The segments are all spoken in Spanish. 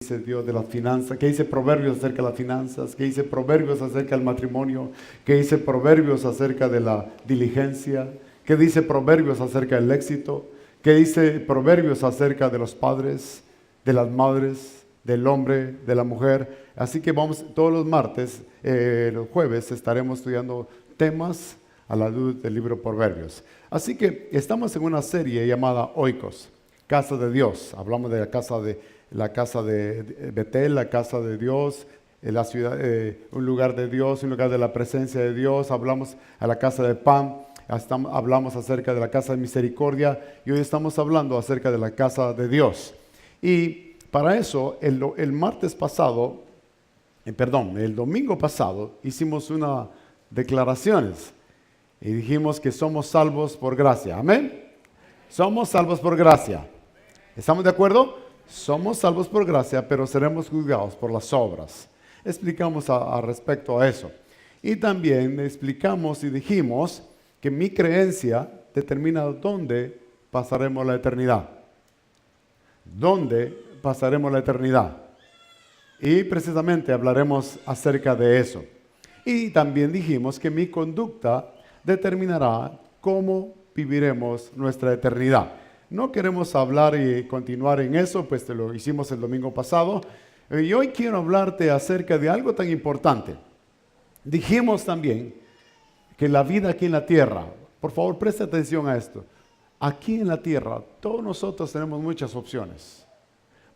dice Dios de las finanzas? ¿Qué dice Proverbios acerca de las finanzas? ¿Qué dice Proverbios acerca del matrimonio? ¿Qué dice Proverbios acerca de la diligencia? ¿Qué dice Proverbios acerca del éxito? ¿Qué dice Proverbios acerca de los padres, de las madres, del hombre, de la mujer? Así que vamos todos los martes, los jueves, estaremos estudiando temas a la luz del libro Proverbios. Así que estamos en una serie llamada Oikos, Casa de Dios. Hablamos de la casa de Betel, la casa de Dios, la ciudad, un lugar de Dios, un lugar de la presencia de Dios. Hablamos a la casa de pan. Hablamos acerca de la casa de misericordia y hoy estamos hablando acerca de la casa de Dios. Y para eso, el domingo pasado hicimos unas declaraciones y dijimos que somos salvos por gracia. Amén. Somos salvos por gracia. ¿Estamos de acuerdo? Somos salvos por gracia, pero seremos juzgados por las obras. Explicamos a respecto a eso. Y también explicamos y dijimos que mi creencia determina dónde pasaremos la eternidad. ¿Dónde pasaremos la eternidad? Y precisamente hablaremos acerca de eso. Y también dijimos que mi conducta determinará cómo viviremos nuestra eternidad. No queremos hablar y continuar en eso, pues te lo hicimos el domingo pasado. Y hoy quiero hablarte acerca de algo tan importante. Dijimos también que la vida aquí en la tierra, por favor preste atención a esto. Aquí en la tierra, todos nosotros tenemos muchas opciones.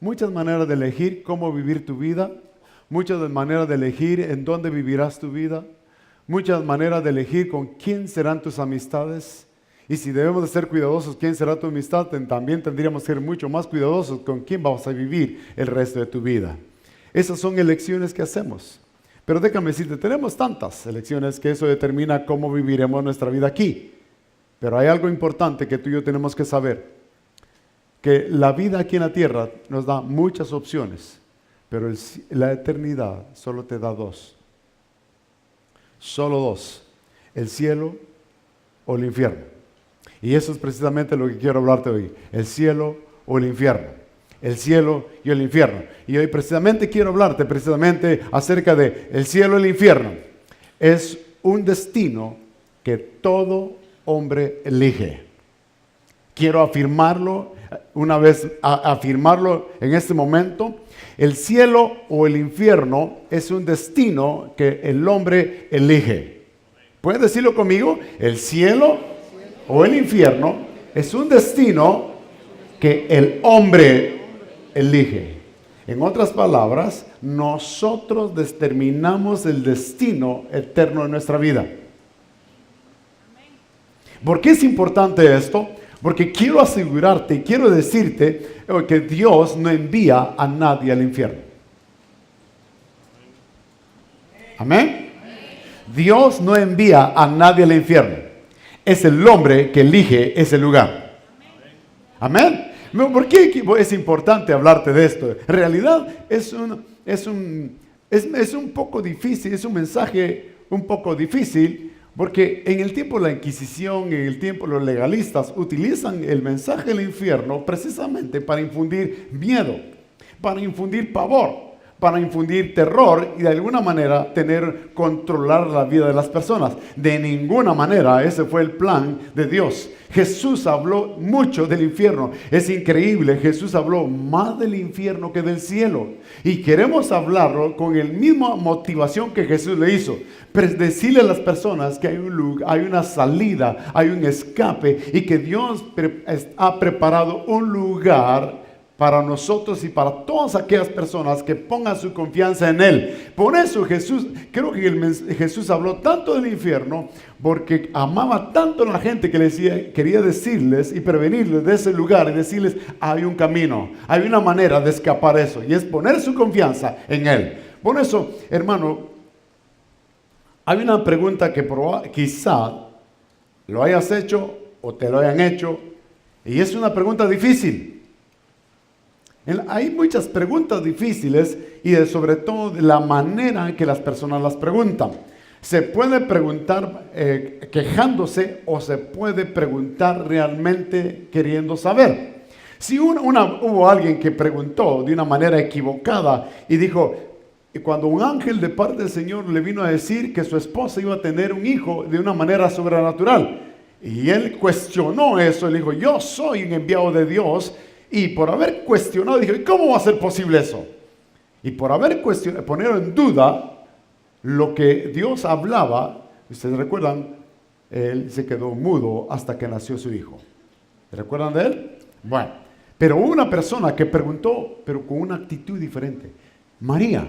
Muchas maneras de elegir cómo vivir tu vida. Muchas maneras de elegir en dónde vivirás tu vida. Muchas maneras de elegir con quién serán tus amistades. Y si debemos de ser cuidadosos, quién será tu amistad, también tendríamos que ser mucho más cuidadosos con quién vamos a vivir el resto de tu vida. Esas son elecciones que hacemos. Pero déjame decirte, tenemos tantas elecciones que eso determina cómo viviremos nuestra vida aquí. Pero hay algo importante que tú y yo tenemos que saber. Que la vida aquí en la tierra nos da muchas opciones, pero la eternidad solo te da dos. Solo dos. El cielo o el infierno. Y eso es precisamente lo que quiero hablarte hoy. El cielo o el infierno. El cielo y el infierno. Y hoy precisamente quiero hablarte acerca de el cielo y el infierno. Es un destino que todo hombre elige. Quiero afirmarlo afirmarlo en este momento. El cielo o el infierno es un destino que el hombre elige. ¿Puedes decirlo conmigo? El cielo o el infierno es un destino que el hombre elige. En otras palabras, nosotros determinamos el destino eterno de nuestra vida. ¿Por qué es importante esto? Porque quiero asegurarte y quiero decirte que Dios no envía a nadie al infierno. Amén. Dios no envía a nadie al infierno. Es el hombre que elige ese lugar. Amén. ¿Por qué es importante hablarte de esto? En realidad es un poco difícil, es un mensaje un poco difícil, porque en el tiempo de la Inquisición, en el tiempo los legalistas utilizan el mensaje del infierno precisamente para infundir miedo, para infundir pavor, para infundir terror y de alguna manera controlar la vida de las personas. De ninguna manera ese fue el plan de Dios. Jesús habló mucho del infierno. Es increíble, Jesús habló más del infierno que del cielo. Y queremos hablarlo con la misma motivación que Jesús le hizo. Decirle a las personas que hay una salida, hay un escape y que Dios ha preparado un lugar para nosotros y para todas aquellas personas que pongan su confianza en Él. Por eso creo que Jesús habló tanto del infierno, porque amaba tanto a la gente que quería decirles y prevenirles de ese lugar y decirles, hay un camino, hay una manera de escapar de eso, y es poner su confianza en Él. Por eso, hermano, hay una pregunta que quizá lo hayas hecho o te lo hayan hecho, y es una pregunta difícil. Hay muchas preguntas difíciles y sobre todo de la manera en que las personas las preguntan. Se puede preguntar quejándose o se puede preguntar realmente queriendo saber. Si hubo alguien que preguntó de una manera equivocada y dijo, cuando un ángel de parte del Señor le vino a decir que su esposa iba a tener un hijo de una manera sobrenatural, y él cuestionó eso, él dijo, yo soy un enviado de Dios, y por haber cuestionado, dijo, ¿y cómo va a ser posible eso? Y por haber cuestionado, poner en duda lo que Dios hablaba, ustedes recuerdan, él se quedó mudo hasta que nació su hijo. ¿Recuerdan de él? Bueno, pero hubo una persona que preguntó, pero con una actitud diferente. María,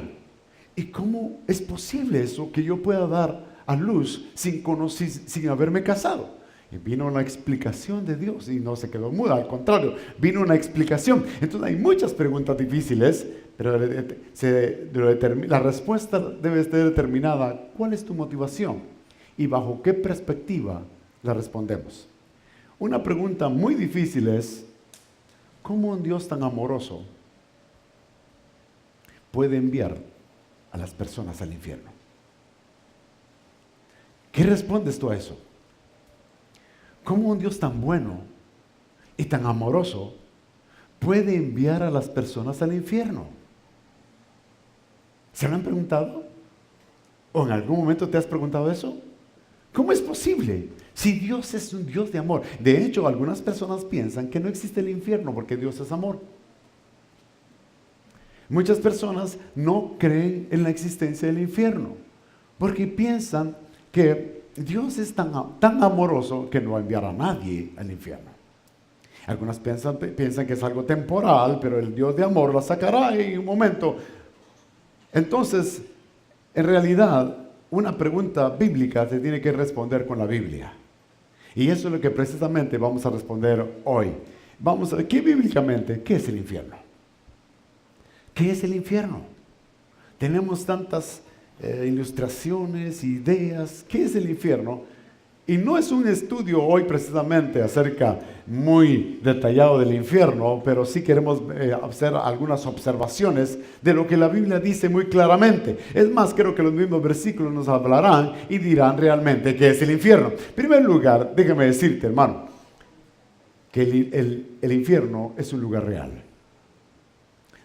¿y cómo es posible eso que yo pueda dar a luz sin haberme casado? Y vino una explicación de Dios y no se quedó muda, al contrario, vino una explicación. Entonces hay muchas preguntas difíciles, pero la respuesta debe estar determinada. ¿Cuál es tu motivación? ¿Y bajo qué perspectiva la respondemos? Una pregunta muy difícil es, ¿cómo un Dios tan amoroso puede enviar a las personas al infierno? ¿Qué respondes tú a eso? ¿Cómo un Dios tan bueno y tan amoroso puede enviar a las personas al infierno? ¿Se lo han preguntado? ¿O en algún momento te has preguntado eso? ¿Cómo es posible? Si Dios es un Dios de amor. De hecho, algunas personas piensan que no existe el infierno porque Dios es amor. Muchas personas no creen en la existencia del infierno porque piensan que Dios es tan amoroso que no va a enviar a nadie al infierno. Algunas piensan que es algo temporal, pero el Dios de amor la sacará en un momento. Entonces, en realidad, una pregunta bíblica se tiene que responder con la Biblia. Y eso es lo que precisamente vamos a responder hoy. Vamos a ver, bíblicamente, ¿qué es el infierno? ¿Qué es el infierno? Tenemos tantas ilustraciones, ideas. ¿Qué es el infierno? Y no es un estudio hoy precisamente acerca muy detallado del infierno, pero sí queremos hacer algunas observaciones de lo que la Biblia dice muy claramente. Es más, creo que los mismos versículos nos hablarán y dirán realmente qué es el infierno. En primer lugar, déjame decirte, hermano, que el infierno es un lugar real.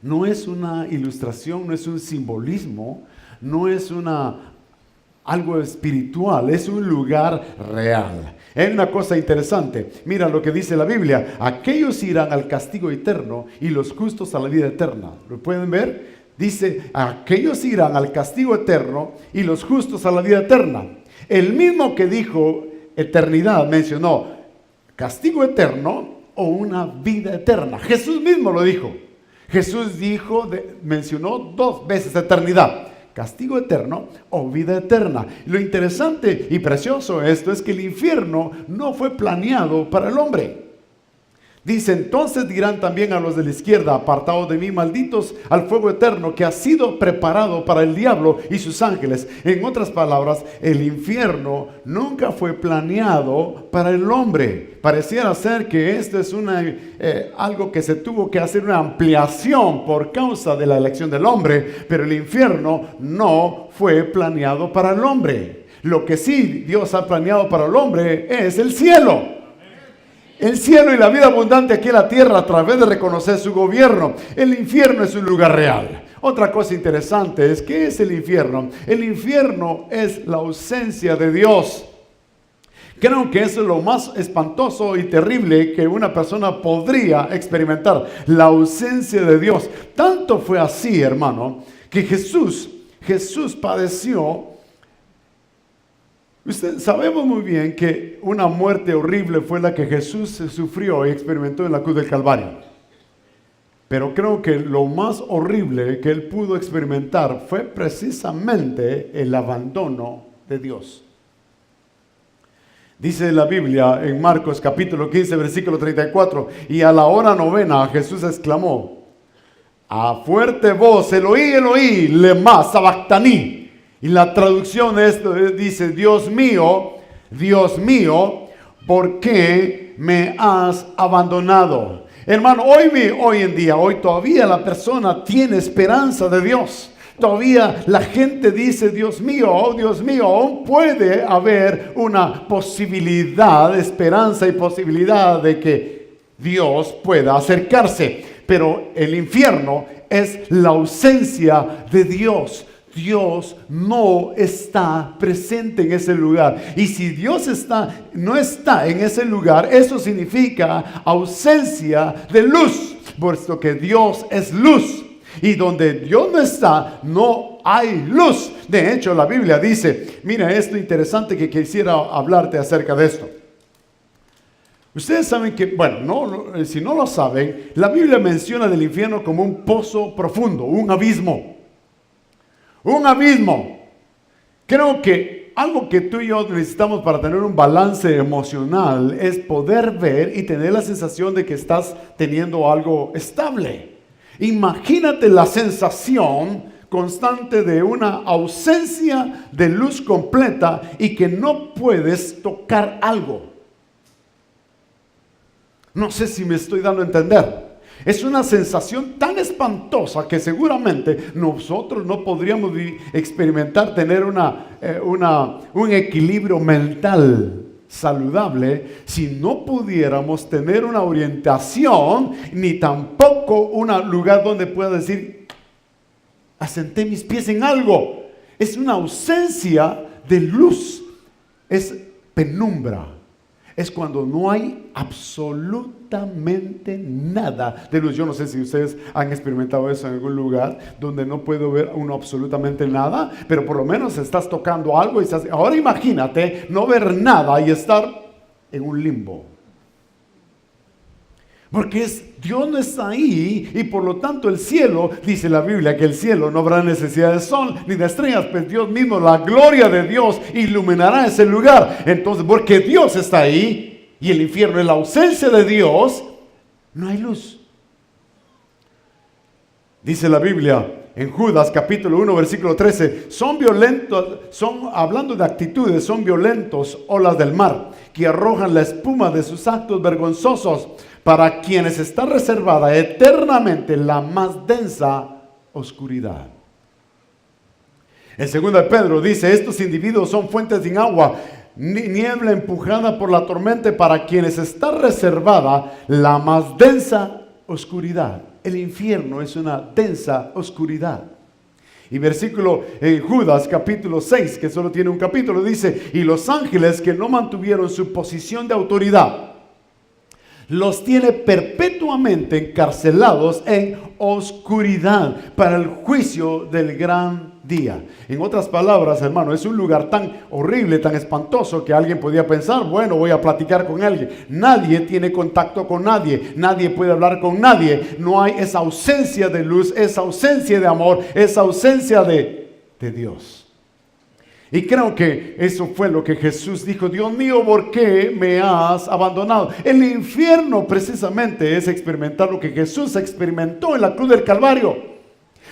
No es una ilustración, no es un simbolismo, no es algo espiritual, es un lugar real. Es una cosa interesante. Mira lo que dice la Biblia. Aquellos irán al castigo eterno y los justos a la vida eterna. ¿Lo pueden ver? Dice, aquellos irán al castigo eterno y los justos a la vida eterna. El mismo que dijo eternidad mencionó castigo eterno o una vida eterna. Jesús mismo lo dijo. Jesús mencionó 2 veces eternidad. Castigo eterno o vida eterna. Lo interesante y precioso esto es que el infierno no fue planeado para el hombre. Dice, entonces dirán también a los de la izquierda, apartados de mí, malditos, al fuego eterno que ha sido preparado para el diablo y sus ángeles. En otras palabras, el infierno nunca fue planeado para el hombre. Pareciera ser que esto es algo que se tuvo que hacer una ampliación por causa de la elección del hombre, pero el infierno no fue planeado para el hombre. Lo que sí Dios ha planeado para el hombre es el cielo. El cielo y la vida abundante aquí en la tierra a través de reconocer su gobierno. El infierno es un lugar real. Otra cosa interesante es, ¿qué es el infierno? El infierno es la ausencia de Dios. Creo que eso es lo más espantoso y terrible que una persona podría experimentar, la ausencia de Dios. Tanto fue así, hermano, que Jesús padeció. Sabemos muy bien que una muerte horrible fue la que Jesús sufrió y experimentó en la cruz del Calvario. Pero creo que lo más horrible que él pudo experimentar fue precisamente el abandono de Dios. Dice la Biblia en Marcos capítulo 15, versículo 34, y a la hora 9 Jesús exclamó a fuerte voz, Eloí, Eloí, lema sabactaní. Y la traducción de esto dice, Dios mío, ¿por qué me has abandonado? Hermano, hoy en día, hoy todavía la persona tiene esperanza de Dios. Todavía la gente dice, Dios mío, aún puede haber una posibilidad, esperanza y posibilidad de que Dios pueda acercarse. Pero el infierno es la ausencia de Dios. Dios no está presente en ese lugar. Y si Dios no está en ese lugar, eso significa ausencia de luz, puesto que Dios es luz. Y donde Dios no está, no hay luz. De hecho, la Biblia dice, mira esto interesante que quisiera hablarte acerca de esto. Ustedes saben que, bueno, si no lo saben, la Biblia menciona del infierno como un pozo profundo, un abismo. Un abismo. Creo que algo que tú y yo necesitamos para tener un balance emocional es poder ver y tener la sensación de que estás teniendo algo estable. Imagínate la sensación constante de una ausencia de luz completa y que no puedes tocar algo. No sé si me estoy dando a entender. Es una sensación tan espantosa que seguramente nosotros no podríamos experimentar, tener un equilibrio mental saludable si no pudiéramos tener una orientación ni tampoco un lugar donde pueda decir, asenté mis pies en algo. Es una ausencia de luz, es penumbra. Es cuando no hay absolutamente nada de luz. Yo no sé si ustedes han experimentado eso en algún lugar donde no puedo ver uno absolutamente nada, pero por lo menos estás tocando algo y estás... Ahora imagínate no ver nada y estar en un limbo. Porque Dios no está ahí y por lo tanto el cielo, dice la Biblia, que el cielo no habrá necesidad de sol ni de estrellas, pues Dios mismo, la gloria de Dios iluminará ese lugar. Entonces, porque Dios está ahí y el infierno es la ausencia de Dios, no hay luz. Dice la Biblia en Judas capítulo 1 versículo 13, son violentos, hablando de actitudes, son violentos olas del mar que arrojan la espuma de sus actos vergonzosos, para quienes está reservada eternamente la más densa oscuridad. En 2 Pedro dice, estos individuos son fuentes sin agua, niebla empujada por la tormenta, para quienes está reservada la más densa oscuridad. El infierno es una densa oscuridad. Y versículo en Judas capítulo 6, que solo tiene un capítulo, dice, y los ángeles que no mantuvieron su posición de autoridad, los tiene perpetuamente encarcelados en oscuridad para el juicio del gran día. En otras palabras, hermano, es un lugar tan horrible, tan espantoso que alguien podía pensar, bueno, voy a platicar con alguien. Nadie tiene contacto con nadie, nadie puede hablar con nadie. No hay esa ausencia de luz, esa ausencia de amor, esa ausencia de Dios. Y creo que eso fue lo que Jesús dijo, Dios mío, ¿por qué me has abandonado? El infierno precisamente es experimentar lo que Jesús experimentó en la cruz del Calvario.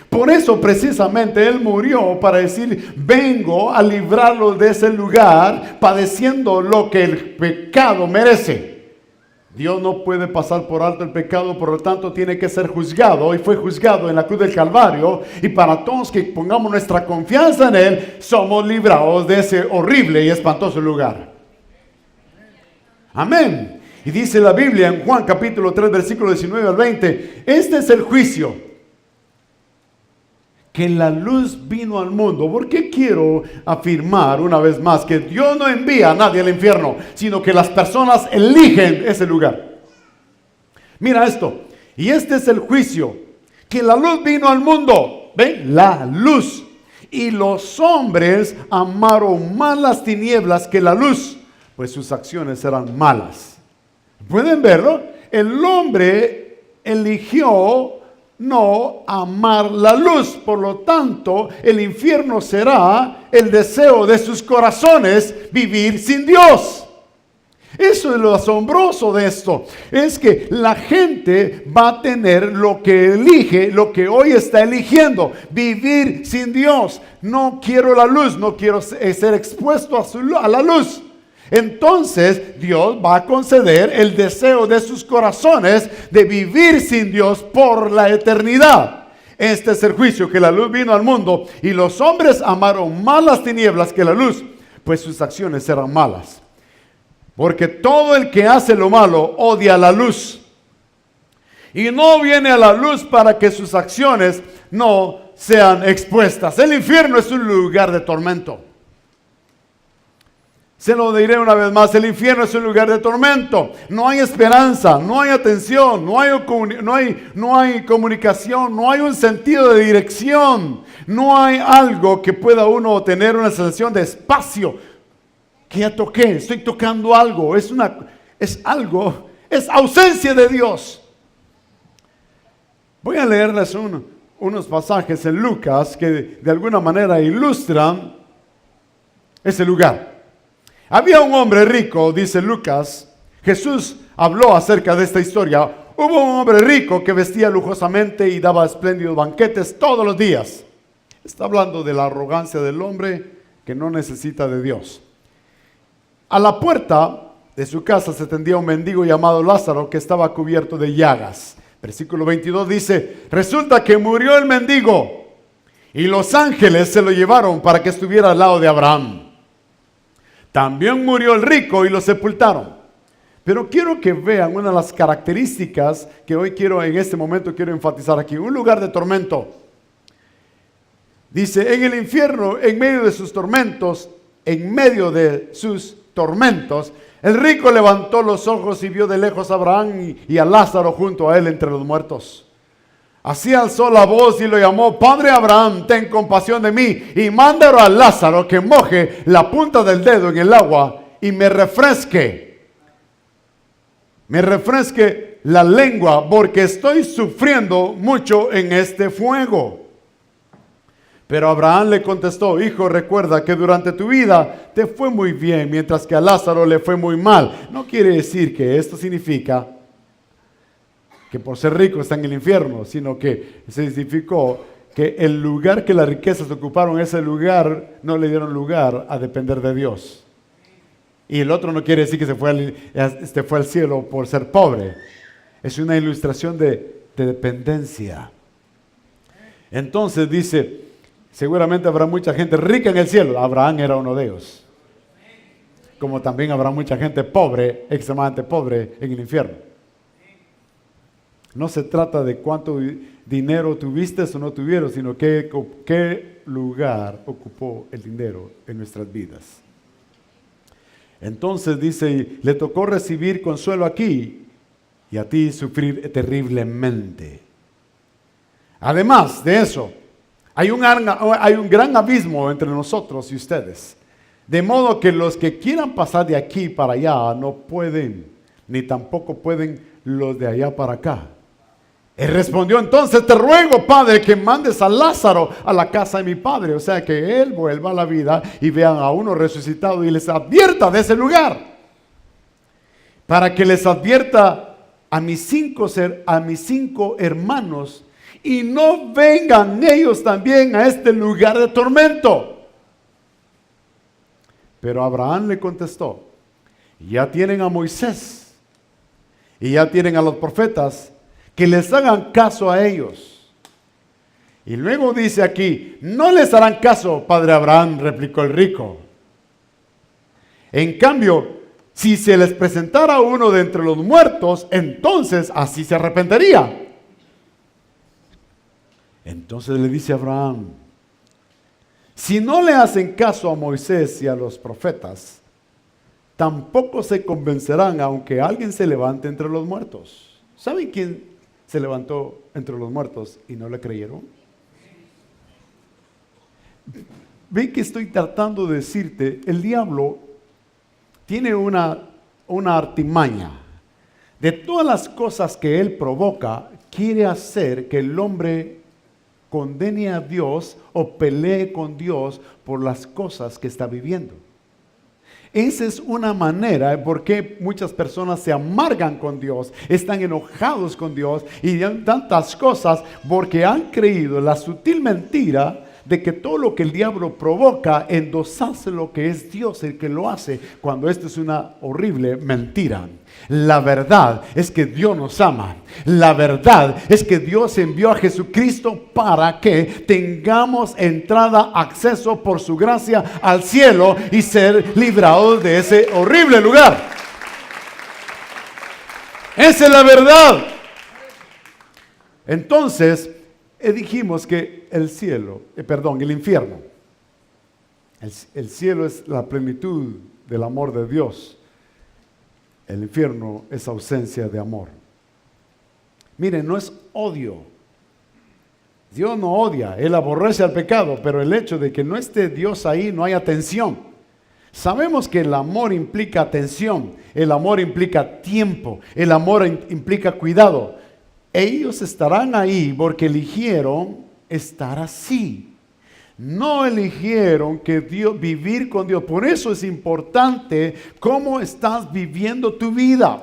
Por eso precisamente Él murió para decir, vengo a librarlos de ese lugar padeciendo lo que el pecado merece. Dios no puede pasar por alto el pecado, por lo tanto tiene que ser juzgado, y fue juzgado en la cruz del Calvario, y para todos que pongamos nuestra confianza en Él, somos librados de ese horrible y espantoso lugar. Amén. Y dice la Biblia en Juan capítulo 3 versículo 19 al 20, este es el juicio, que la luz vino al mundo. ¿Por qué quiero afirmar una vez más que Dios no envía a nadie al infierno, sino que las personas eligen ese lugar? Mira esto, y este es el juicio, que la luz vino al mundo, ¿ven? La luz, y los hombres amaron más las tinieblas que la luz, pues sus acciones eran malas. ¿Pueden verlo? El hombre eligió no amar la luz, por lo tanto el infierno será el deseo de sus corazones, vivir sin Dios. Eso es lo asombroso de esto, es que la gente va a tener lo que elige, lo que hoy está eligiendo, vivir sin Dios. No quiero la luz, no quiero ser expuesto a la luz. Entonces Dios va a conceder el deseo de sus corazones de vivir sin Dios por la eternidad. Este es el juicio, que la luz vino al mundo y los hombres amaron más las tinieblas que la luz, pues sus acciones eran malas. Porque todo el que hace lo malo odia la luz y no viene a la luz para que sus acciones no sean expuestas. El infierno es un lugar de tormento. Se lo diré una vez más, el infierno es un lugar de tormento. No hay esperanza, no hay atención, no hay comunicación, no hay un sentido de dirección. No hay algo que pueda uno tener una sensación de espacio. Que ya toqué, estoy tocando algo, es ausencia de Dios. Voy a leerles unos pasajes en Lucas que de alguna manera ilustran ese lugar. Había un hombre rico, dice Lucas. Jesús habló acerca de esta historia. Hubo un hombre rico que vestía lujosamente y daba espléndidos banquetes todos los días. Está hablando de la arrogancia del hombre que no necesita de Dios. A la puerta de su casa se tendía un mendigo llamado Lázaro que estaba cubierto de llagas. Versículo 22 dice, resulta que murió el mendigo y los ángeles se lo llevaron para que estuviera al lado de Abraham. También murió el rico y lo sepultaron. Pero quiero que vean una de las características que hoy en este momento quiero enfatizar aquí. Un lugar de tormento. Dice, en el infierno, en medio de sus tormentos, el rico levantó los ojos y vio de lejos a Abraham y a Lázaro junto a él entre los muertos. Así alzó la voz y lo llamó, Padre Abraham, ten compasión de mí y mándalo a Lázaro que moje la punta del dedo en el agua y me refresque la lengua porque estoy sufriendo mucho en este fuego. Pero Abraham le contestó, hijo, recuerda que durante tu vida te fue muy bien, mientras que a Lázaro le fue muy mal. No quiere decir que esto significa que por ser rico está en el infierno, sino que se significó que el lugar que las riquezas ocuparon, ese lugar no le dieron lugar a depender de Dios. Y el otro no quiere decir que se fue al cielo por ser pobre. Es una ilustración de dependencia. Entonces dice, seguramente habrá mucha gente rica en el cielo. Abraham era uno de ellos. Como también habrá mucha gente pobre, extremadamente pobre en el infierno. No se trata de cuánto dinero tuviste o no tuvieron, sino qué lugar ocupó el dinero en nuestras vidas. Entonces dice, le tocó recibir consuelo aquí y a ti sufrir terriblemente. Además de eso, hay un gran abismo entre nosotros y ustedes. De modo que los que quieran pasar de aquí para allá no pueden, ni tampoco pueden los de allá para acá. Él respondió, entonces te ruego, Padre, que mandes a Lázaro a la casa de mi padre. O sea, que él vuelva a la vida y vean a uno resucitado y les advierta de ese lugar. Para que les advierta a mis cinco hermanos y no vengan ellos también a este lugar de tormento. Pero Abraham le contestó, ya tienen a Moisés y ya tienen a los profetas, que les hagan caso a ellos. Y luego dice aquí, no les harán caso, padre Abraham, replicó el rico. En cambio, si se les presentara uno de entre los muertos, entonces así se arrepentiría. Entonces le dice Abraham, si no le hacen caso a Moisés y a los profetas, tampoco se convencerán aunque alguien se levante entre los muertos. ¿Saben quién se levantó entre los muertos y no le creyeron? Ven que estoy tratando de decirte, el diablo tiene una artimaña. De todas las cosas que él provoca, quiere hacer que el hombre condene a Dios o pelee con Dios por las cosas que está viviendo. Esa es una manera de por qué muchas personas se amargan con Dios, están enojados con Dios y dan tantas cosas porque han creído la sutil mentira de que todo lo que el diablo provoca, endosarse lo que es Dios el que lo hace, cuando esto es una horrible mentira. La verdad es que Dios nos ama. La verdad es que Dios envió a Jesucristo para que tengamos entrada, acceso por su gracia al cielo y ser librados de ese horrible lugar. Esa es la verdad. Entonces, dijimos que el infierno, el cielo es la plenitud del amor de Dios. El infierno es ausencia de amor. Miren, no es odio. Dios no odia, Él aborrece al pecado, pero el hecho de que no esté Dios ahí, no hay atención. Sabemos que el amor implica atención, el amor implica tiempo, el amor implica cuidado. Ellos estarán ahí porque eligieron estar así. No eligieron vivir con Dios. Por eso es importante cómo estás viviendo tu vida.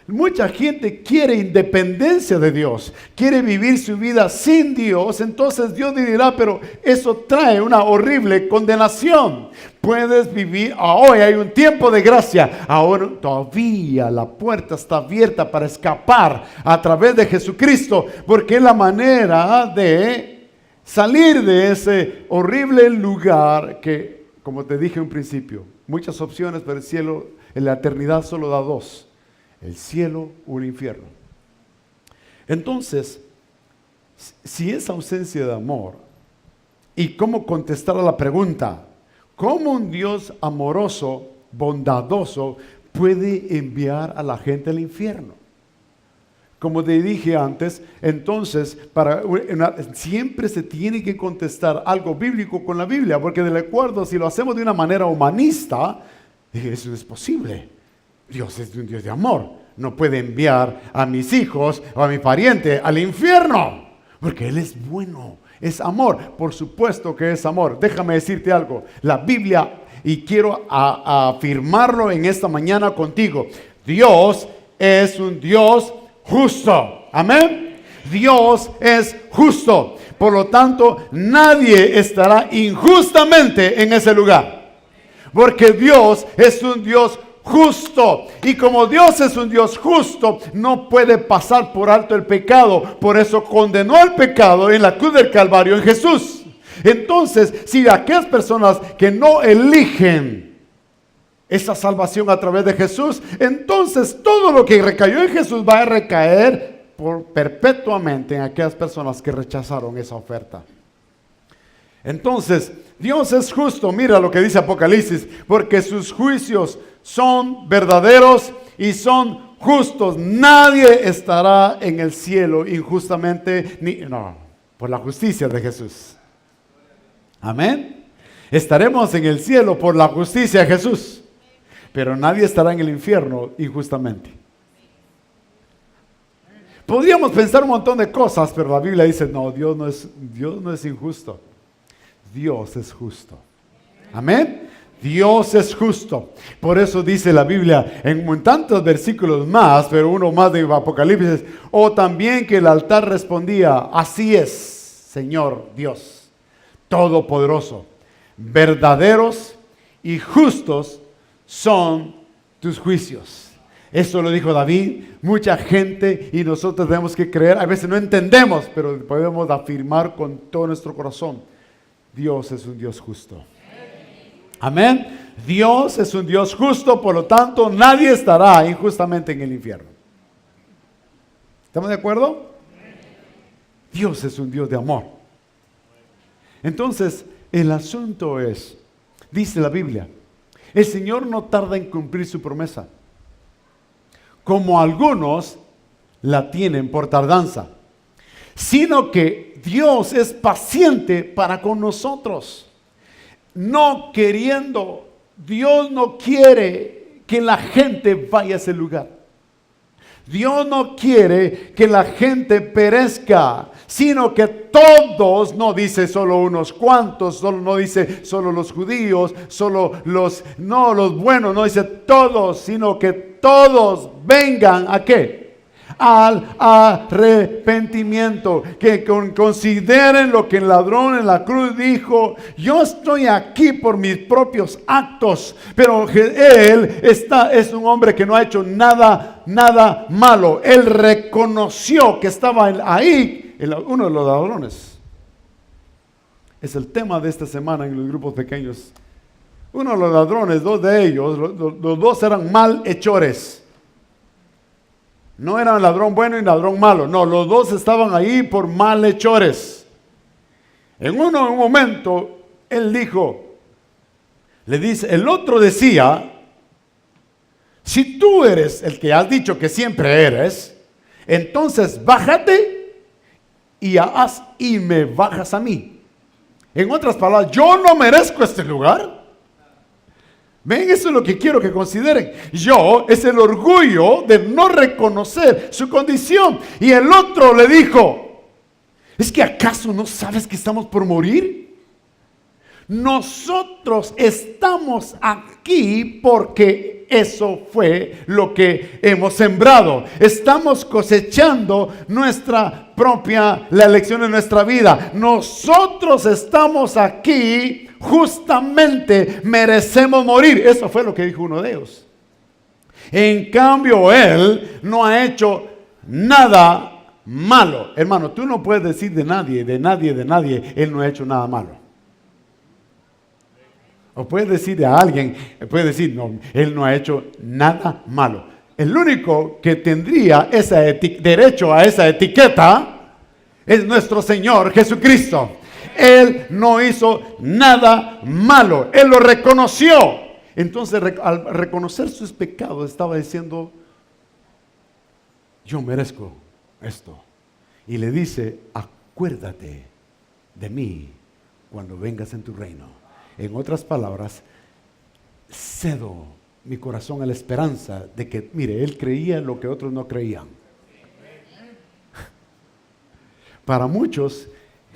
Mucha gente quiere independencia de Dios, quiere vivir su vida sin Dios. Entonces Dios dirá, pero eso trae una horrible condenación. Puedes vivir, hoy hay un tiempo de gracia, ahora todavía la puerta está abierta para escapar a través de Jesucristo, porque es la manera de salir de ese horrible lugar que, como te dije en un principio, muchas opciones, pero el cielo en la eternidad solo da dos. El cielo o el infierno. Entonces, si es ausencia de amor, ¿y cómo contestar a la pregunta? ¿Cómo un Dios amoroso, bondadoso, puede enviar a la gente al infierno? Como te dije antes, entonces, siempre se tiene que contestar algo bíblico con la Biblia, porque de acuerdo, si lo hacemos de una manera humanista, eso es posible. Dios es un Dios de amor. No puede enviar a mis hijos o a mi pariente al infierno, porque Él es bueno, es amor. Por supuesto que es amor. Déjame decirte algo. La Biblia, y quiero afirmarlo en esta mañana contigo, Dios es un Dios justo. Amén. Dios es justo. Por lo tanto, nadie estará injustamente en ese lugar, porque Dios es un Dios justo. Y como Dios es un Dios justo, no puede pasar por alto el pecado. Por eso condenó el pecado en la cruz del Calvario en Jesús. Entonces, si aquellas personas que no eligen esa salvación a través de Jesús, entonces todo lo que recayó en Jesús va a recaer perpetuamente en aquellas personas que rechazaron esa oferta. Entonces, Dios es justo. Mira lo que dice Apocalipsis, porque sus juicios son verdaderos y son justos. Nadie estará en el cielo injustamente, por la justicia de Jesús. Amén. Estaremos en el cielo por la justicia de Jesús, pero nadie estará en el infierno injustamente. Podríamos pensar un montón de cosas, pero la Biblia dice, no, Dios no es injusto. Dios es justo. Amén. Dios es justo. Por eso dice la Biblia en tantos versículos más, pero uno más de Apocalipsis, o también que el altar respondía, así es, Señor Dios Todopoderoso, verdaderos y justos son tus juicios. Eso lo dijo David. Mucha gente y nosotros tenemos que creer, a veces no entendemos, pero podemos afirmar con todo nuestro corazón, Dios es un Dios justo. Amén. Dios es un Dios justo, por lo tanto, nadie estará injustamente en el infierno. ¿Estamos de acuerdo? Dios es un Dios de amor. Entonces, el asunto es, dice la Biblia, el Señor no tarda en cumplir su promesa, como algunos la tienen por tardanza, sino que Dios es paciente para con nosotros. No queriendo, Dios no quiere que la gente vaya a ese lugar. Dios no quiere que la gente perezca, sino que todos, no dice solo unos cuantos, no dice solo los judíos, los buenos, no dice todos, sino que todos vengan ¿a qué? Al arrepentimiento, que consideren lo que el ladrón en la cruz dijo, yo estoy aquí por mis propios actos, pero él es un hombre que no ha hecho nada malo. Él reconoció que estaba ahí, uno de los ladrones. Es el tema de esta semana en los grupos pequeños. Uno de los ladrones, dos de ellos, los dos eran malhechores. No eran ladrón bueno y ladrón malo. No, los dos estaban ahí por malhechores. En un momento, él dijo, el otro decía, si tú eres el que has dicho que siempre eres, entonces bájate y me bajas a mí. En otras palabras, yo no merezco este lugar. Ven, eso es lo que quiero que consideren. Yo es el orgullo de no reconocer su condición. Y el otro le dijo, ¿es que acaso no sabes que estamos por morir? Nosotros estamos aquí porque eso fue lo que hemos sembrado. Estamos cosechando la elección de nuestra vida. Nosotros estamos aquí, justamente merecemos morir. Eso fue lo que dijo uno de ellos. En cambio, él no ha hecho nada malo. Hermano, tú no puedes decir de nadie, él no ha hecho nada malo. O puedes decir a alguien, puedes decir, no, él no ha hecho nada malo. El único que tendría derecho a esa etiqueta es nuestro Señor Jesucristo. Él no hizo nada malo, Él lo reconoció. Entonces, al reconocer sus pecados, estaba diciendo, yo merezco esto. Y le dice, acuérdate de mí cuando vengas en tu reino. En otras palabras, cedo mi corazón a la esperanza de que, mire, él creía lo que otros no creían. Para muchos,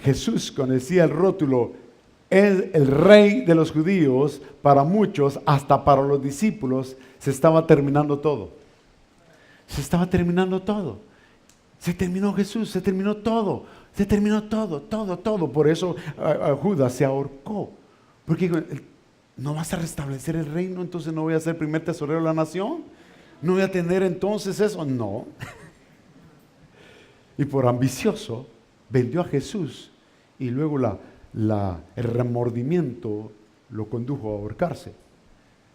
Jesús, cuando decía el rótulo, es el rey de los judíos, para muchos, hasta para los discípulos, se estaba terminando todo. Se estaba terminando todo. Se terminó Jesús, se terminó todo. Se terminó todo. Por eso Judas se ahorcó. Porque ¿no vas a restablecer el reino? Entonces no voy a ser primer tesorero de la nación. ¿No voy a tener entonces eso? No. Y por ambicioso vendió a Jesús y luego el remordimiento lo condujo a ahorcarse.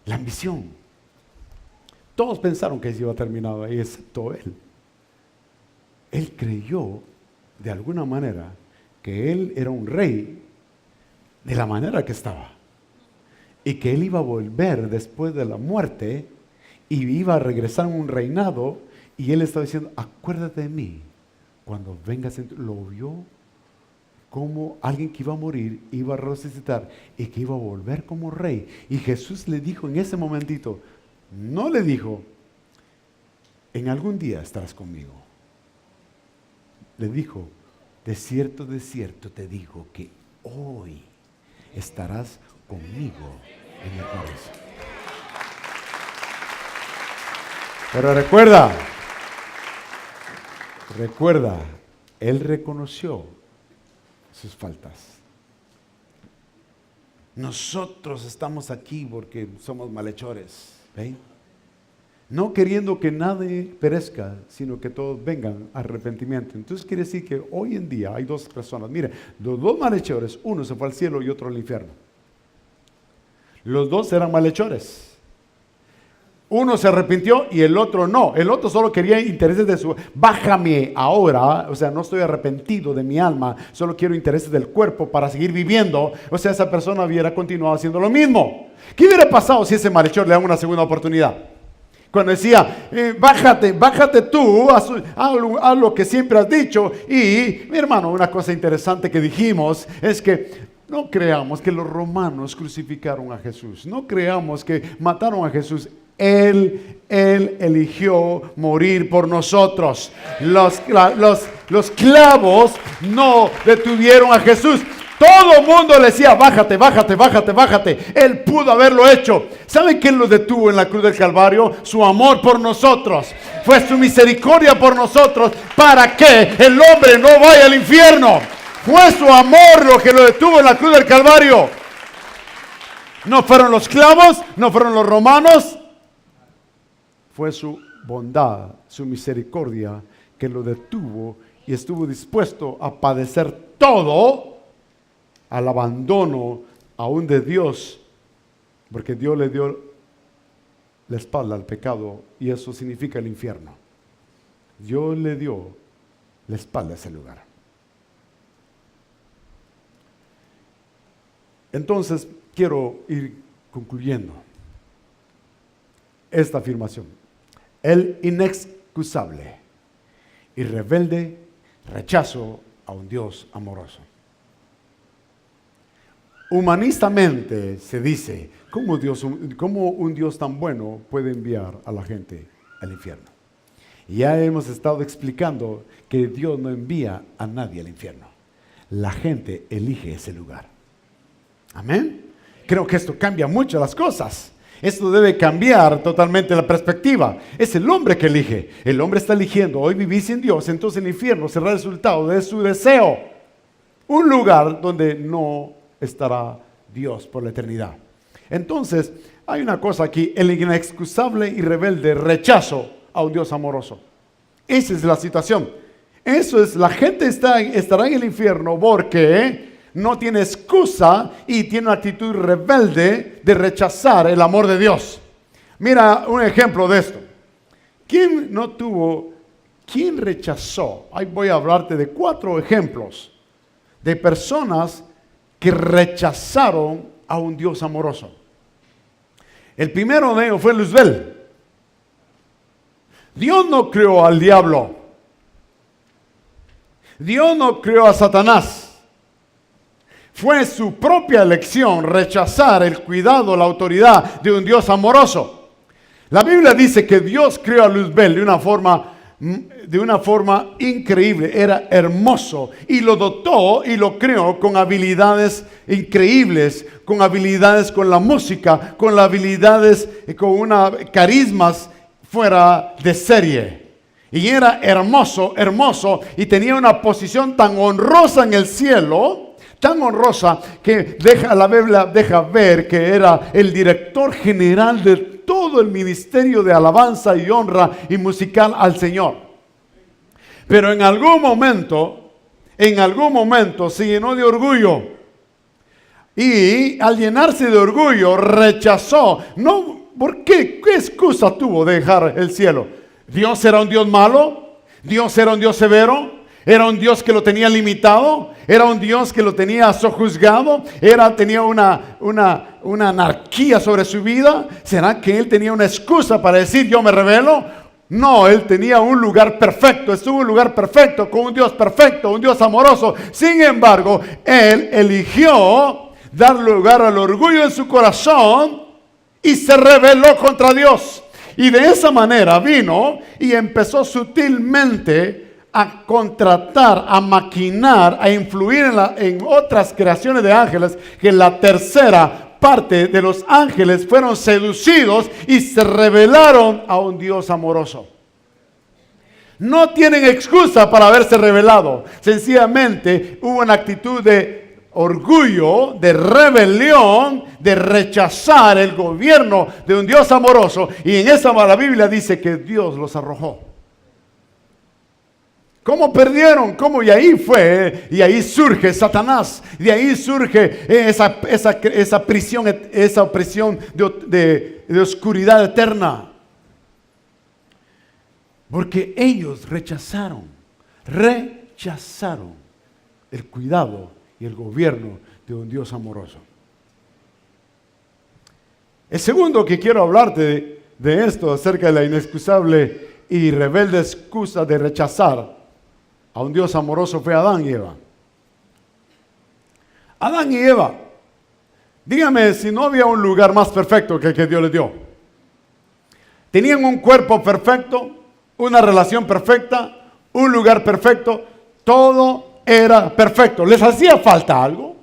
La ambición. Todos pensaron que se iba a terminar ahí, excepto él. Él creyó de alguna manera que él era un rey de la manera que estaba, y que él iba a volver después de la muerte y iba a regresar a un reinado, y él estaba diciendo, acuérdate de mí cuando vengas. Lo vio como alguien que iba a morir, iba a resucitar y que iba a volver como rey. Y Jesús le dijo en ese momentito, no le dijo, en algún día estarás conmigo. Le dijo, de cierto te digo que hoy estarás conmigo en el paraíso. Pero recuerda, él reconoció sus faltas. Nosotros estamos aquí porque somos malhechores, ¿ven? No queriendo que nadie perezca, sino que todos vengan a arrepentimiento. Entonces quiere decir que hoy en día hay dos personas. Mire, los dos malhechores, uno se fue al cielo y otro al infierno. Los dos eran malhechores. Uno se arrepintió y el otro no. El otro solo quería intereses de su... Bájame ahora, o sea, no estoy arrepentido de mi alma, solo quiero intereses del cuerpo para seguir viviendo. O sea, esa persona hubiera continuado haciendo lo mismo. ¿Qué hubiera pasado si ese malhechor le da una segunda oportunidad? Cuando decía, bájate tú, haz lo que siempre has dicho. Y, mi hermano, una cosa interesante que dijimos es que no creamos que los romanos crucificaron a Jesús. No creamos que mataron a Jesús. Él eligió morir por nosotros. Los clavos no detuvieron a Jesús. Todo el mundo le decía, bájate. Él pudo haberlo hecho. ¿Saben quién lo detuvo en la cruz del Calvario? Su amor por nosotros. Fue su misericordia por nosotros para que el hombre no vaya al infierno. Fue su amor lo que lo detuvo en la cruz del Calvario. No fueron los clavos, no fueron los romanos. Fue su bondad, su misericordia que lo detuvo y estuvo dispuesto a padecer todo al abandono aún de Dios, porque Dios le dio la espalda al pecado y eso significa el infierno. Dios le dio la espalda a ese lugar. Entonces, quiero ir concluyendo esta afirmación. El inexcusable y rebelde rechazo a un Dios amoroso. Humanistamente se dice, ¿cómo un Dios tan bueno puede enviar a la gente al infierno? Y ya hemos estado explicando que Dios no envía a nadie al infierno. La gente elige ese lugar. Amén. Creo que esto cambia mucho las cosas. Esto debe cambiar totalmente la perspectiva. Es el hombre que elige. El hombre está eligiendo hoy vivir sin Dios, entonces el infierno será el resultado de su deseo. Un lugar donde no estará Dios por la eternidad. Entonces, hay una cosa aquí, el inexcusable y rebelde rechazo a un Dios amoroso. Esa es la situación. Eso es, la gente estará en el infierno porque no tiene excusa y tiene una actitud rebelde de rechazar el amor de Dios. Mira un ejemplo de esto. ¿Quién rechazó? Ahí voy a hablarte de 4 ejemplos de personas que rechazaron a un Dios amoroso. El primero de ellos fue Luzbel. Dios no creó al diablo. Dios no creó a Satanás. Fue su propia elección rechazar el cuidado, la autoridad de un Dios amoroso. La Biblia dice que Dios creó a Luzbel de una forma increíble, era hermoso y lo dotó y lo creó con habilidades increíbles, con habilidades con la música, con habilidades con carismas fuera de serie. Y era hermoso y tenía una posición tan honrosa en el cielo, tan honrosa que la Biblia deja ver que era el director general de todo el ministerio de alabanza y honra y musical al Señor. Pero en algún momento se llenó de orgullo. Y al llenarse de orgullo rechazó. ¿Por qué? ¿Qué excusa tuvo de dejar el cielo? ¿Dios era un Dios malo? ¿Dios era un Dios severo? ¿Era un Dios que lo tenía limitado? ¿Era un Dios que lo tenía sojuzgado? ¿Tenía una anarquía sobre su vida? ¿Será que él tenía una excusa para decir yo me rebelo? No, él tenía un lugar perfecto, estuvo en un lugar perfecto, con un Dios perfecto, un Dios amoroso. Sin embargo, él eligió dar lugar al orgullo en su corazón y se rebeló contra Dios. Y de esa manera vino y empezó sutilmente a contratar, a maquinar, a influir en otras creaciones de ángeles, que la tercera parte de los ángeles fueron seducidos y se rebelaron a un Dios amoroso. No tienen excusa para haberse rebelado. Sencillamente hubo una actitud de orgullo, de rebelión, de rechazar el gobierno de un Dios amoroso. Y en esa la Biblia dice que Dios los arrojó. ¿Cómo perdieron? ¿Cómo? Y ahí surge Satanás. De ahí surge esa prisión, esa opresión de oscuridad eterna. Porque ellos rechazaron el cuidado y el gobierno de un Dios amoroso. El segundo que quiero hablarte de esto, acerca de la inexcusable y rebelde excusa de rechazar a un Dios amoroso, fue Adán y Eva. Adán y Eva, dígame si no había un lugar más perfecto que el que Dios les dio. Tenían un cuerpo perfecto, una relación perfecta, un lugar perfecto, todo era perfecto. ¿Les hacía falta algo?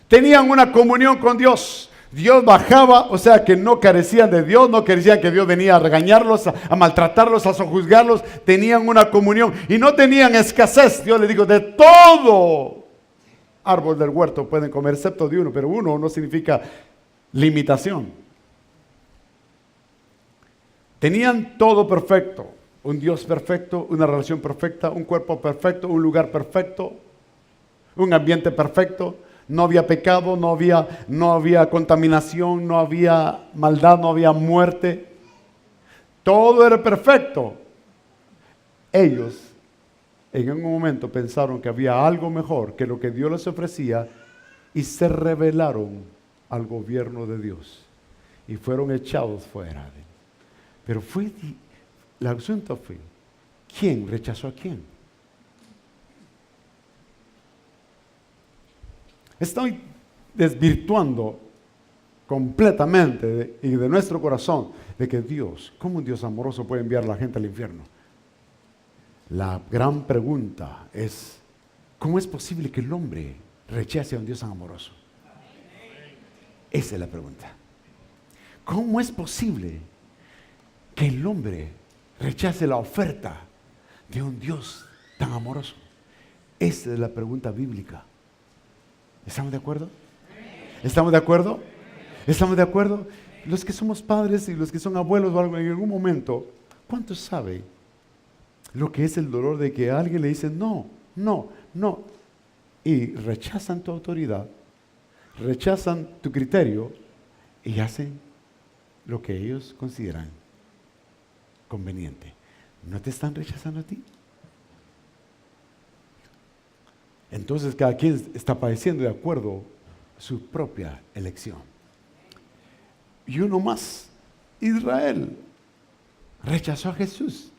Tenían una comunión con Dios. Dios bajaba, o sea que no carecían de Dios, no carecían que Dios venía a regañarlos, a maltratarlos, a sojuzgarlos. Tenían una comunión y no tenían escasez. Dios les dijo, de todo árbol del huerto pueden comer, excepto de uno, pero uno no significa limitación. Tenían todo perfecto, un Dios perfecto, una relación perfecta, un cuerpo perfecto, un lugar perfecto, un ambiente perfecto. No había pecado, no había contaminación, no había maldad, no había muerte. Todo era perfecto. Ellos en un momento pensaron que había algo mejor que lo que Dios les ofrecía y se rebelaron al gobierno de Dios y fueron echados fuera. Pero el asunto fue, ¿quién rechazó a quién? Estoy desvirtuando completamente y de nuestro corazón de que Dios, ¿cómo un Dios amoroso puede enviar a la gente al infierno? La gran pregunta es, ¿cómo es posible que el hombre rechace a un Dios tan amoroso? Esa es la pregunta. ¿Cómo es posible que el hombre rechace la oferta de un Dios tan amoroso? Esa es la pregunta bíblica. ¿Estamos de acuerdo? ¿Estamos de acuerdo? ¿Estamos de acuerdo? Los que somos padres y los que son abuelos o algo, en algún momento, ¿cuántos saben lo que es el dolor de que alguien le dice no, no, no? Y rechazan tu autoridad, rechazan tu criterio y hacen lo que ellos consideran conveniente. ¿No te están rechazando a ti? Entonces cada quien está padeciendo de acuerdo a su propia elección. Y uno más, Israel rechazó a Jesús,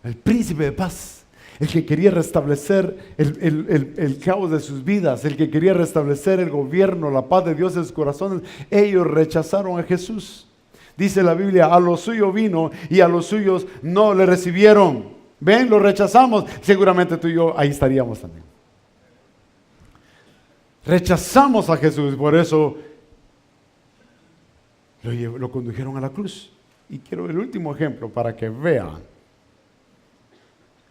el príncipe de paz, el que quería restablecer el caos de sus vidas, el que quería restablecer el gobierno, la paz de Dios en sus corazones. Ellos rechazaron a Jesús. Dice la Biblia, a los suyos vino y a los suyos no le recibieron. Ven, lo rechazamos. Seguramente tú y yo ahí estaríamos también. Rechazamos a Jesús, por eso lo condujeron a la cruz. Y quiero el último ejemplo para que vean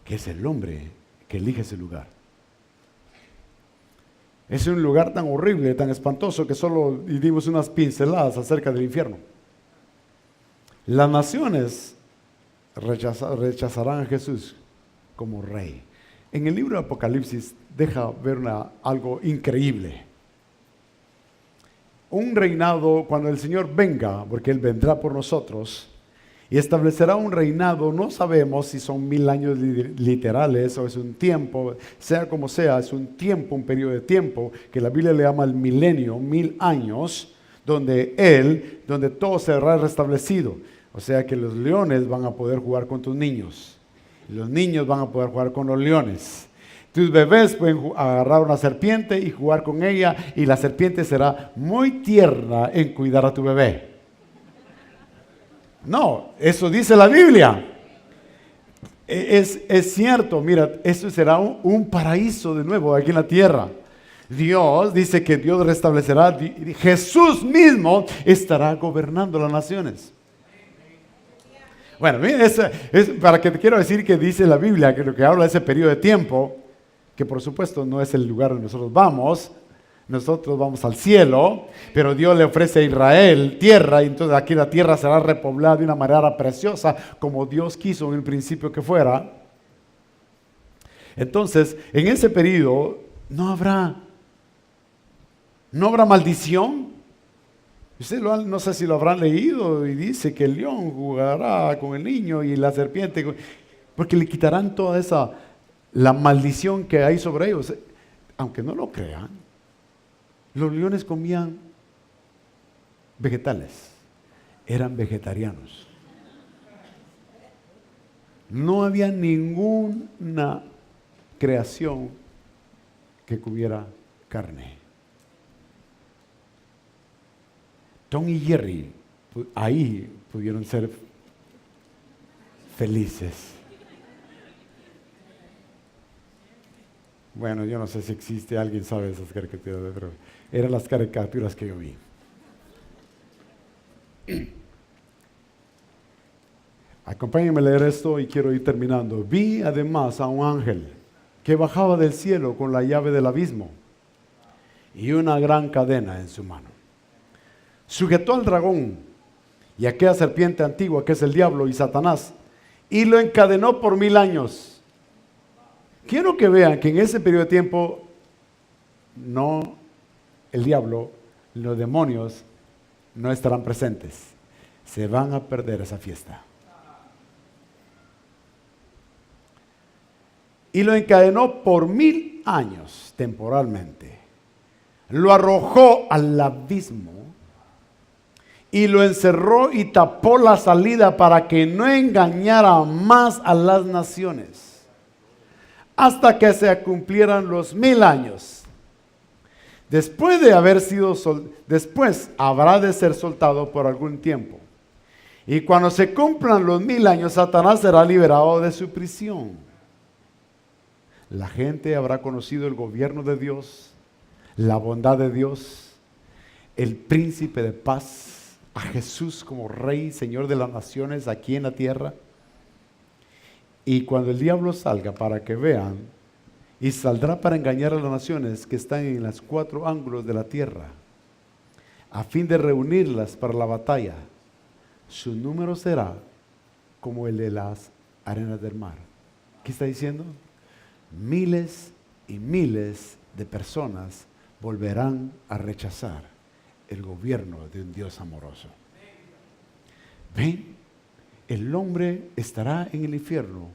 que es el hombre que elige ese lugar. Es un lugar tan horrible, tan espantoso, que solo dimos unas pinceladas acerca del infierno. Las naciones rechazarán a Jesús como rey. En el libro de Apocalipsis deja ver algo increíble. Un reinado, cuando el Señor venga, porque Él vendrá por nosotros, y establecerá un reinado, no sabemos si son 1000 años literales o es un tiempo, sea como sea, es un tiempo, un periodo de tiempo, que la Biblia le llama el milenio, 1000 años, donde todo será restablecido. O sea que los leones van a poder jugar con tus niños, y los niños van a poder jugar con los leones. Tus bebés pueden agarrar una serpiente y jugar con ella, y la serpiente será muy tierna en cuidar a tu bebé. No, eso dice la Biblia. Es cierto, mira, eso será un paraíso de nuevo aquí en la tierra. Dios dice que Dios restablecerá, Jesús mismo estará gobernando las naciones. Bueno, mira, es para que te quiero decir que dice la Biblia, que lo que habla de ese periodo de tiempo, que por supuesto no es el lugar donde nosotros vamos al cielo, pero Dios le ofrece a Israel tierra, y entonces aquí la tierra será repoblada de una manera preciosa, como Dios quiso en el principio que fuera. Entonces, en ese periodo no habrá maldición. Ustedes no sé si lo habrán leído, y dice que el león jugará con el niño y la serpiente, porque le quitarán toda la maldición que hay sobre ellos. Aunque no lo crean, los leones comían vegetales, eran vegetarianos. No había ninguna creación que comiera carne. Tom y Jerry ahí pudieron ser felices. Bueno, yo no sé si existe, alguien sabe esas caricaturas, pero eran las caricaturas que yo vi. Acompáñenme a leer esto y quiero ir terminando. Vi además a un ángel que bajaba del cielo con la llave del abismo y una gran cadena en su mano. Sujetó al dragón y a aquella serpiente antigua que es el diablo y Satanás, y lo encadenó por 1000 años. Quiero que vean que en ese periodo de tiempo el diablo, los demonios no estarán presentes. se van a perder esa fiesta. Y lo encadenó por 1000 años temporalmente. Lo arrojó al abismo y lo encerró y tapó la salida para que no engañara más a las naciones, hasta que se cumplieran los 1000 años. Después habrá de ser soltado por algún tiempo. Y cuando se cumplan los 1000 años, Satanás será liberado de su prisión. La gente habrá conocido el gobierno de Dios, la bondad de Dios, el príncipe de paz, a Jesús como Rey, Señor de las naciones aquí en la tierra. Y cuando el diablo salga, para que vean, y saldrá para engañar a las naciones que están en los 4 ángulos de la tierra, a fin de reunirlas para la batalla. Su número será como el de las arenas del mar. ¿Qué está diciendo? Miles y miles de personas volverán a rechazar el gobierno de un Dios amoroso. ¿Ven? El hombre estará en el infierno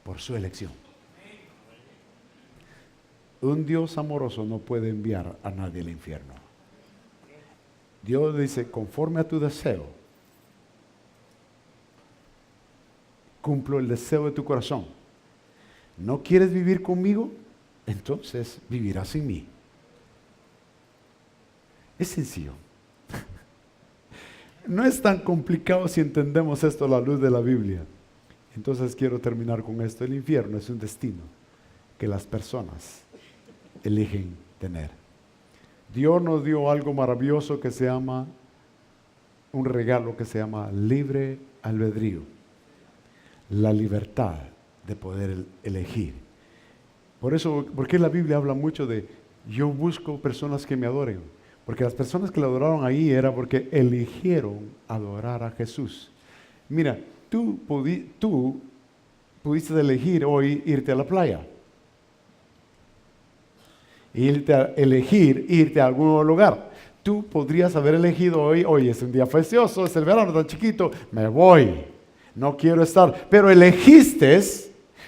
por su elección. Un Dios amoroso no puede enviar a nadie al infierno. Dios dice, conforme a tu deseo, cumplo el deseo de tu corazón. ¿No quieres vivir conmigo? Entonces vivirás sin mí. Es sencillo. No es tan complicado si entendemos esto a la luz de la Biblia. Entonces quiero terminar con esto. El infierno es un destino que las personas eligen tener. Dios nos dio algo maravilloso que se llama, un regalo que se llama libre albedrío. La libertad de poder elegir. Por eso, porque la Biblia habla mucho de yo busco personas que me adoren. Porque las personas que le adoraron ahí era porque eligieron adorar a Jesús. Mira, tú pudiste elegir hoy irte a la playa. Elegir irte a algún lugar. Tú podrías haber elegido hoy es un día precioso, es el verano tan chiquito, me voy, no quiero estar. Pero elegiste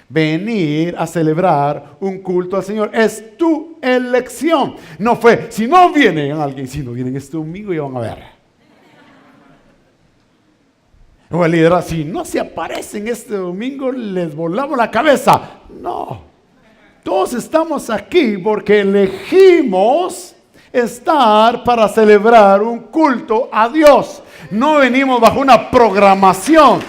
venir a celebrar un culto al Señor. Es tu elección. No fue, si no vienen alguien, si no vienen este domingo ya van a ver. O el líder, si no se aparecen este domingo, les volamos la cabeza. No. Todos estamos aquí porque elegimos estar para celebrar un culto a Dios. No venimos bajo una programación.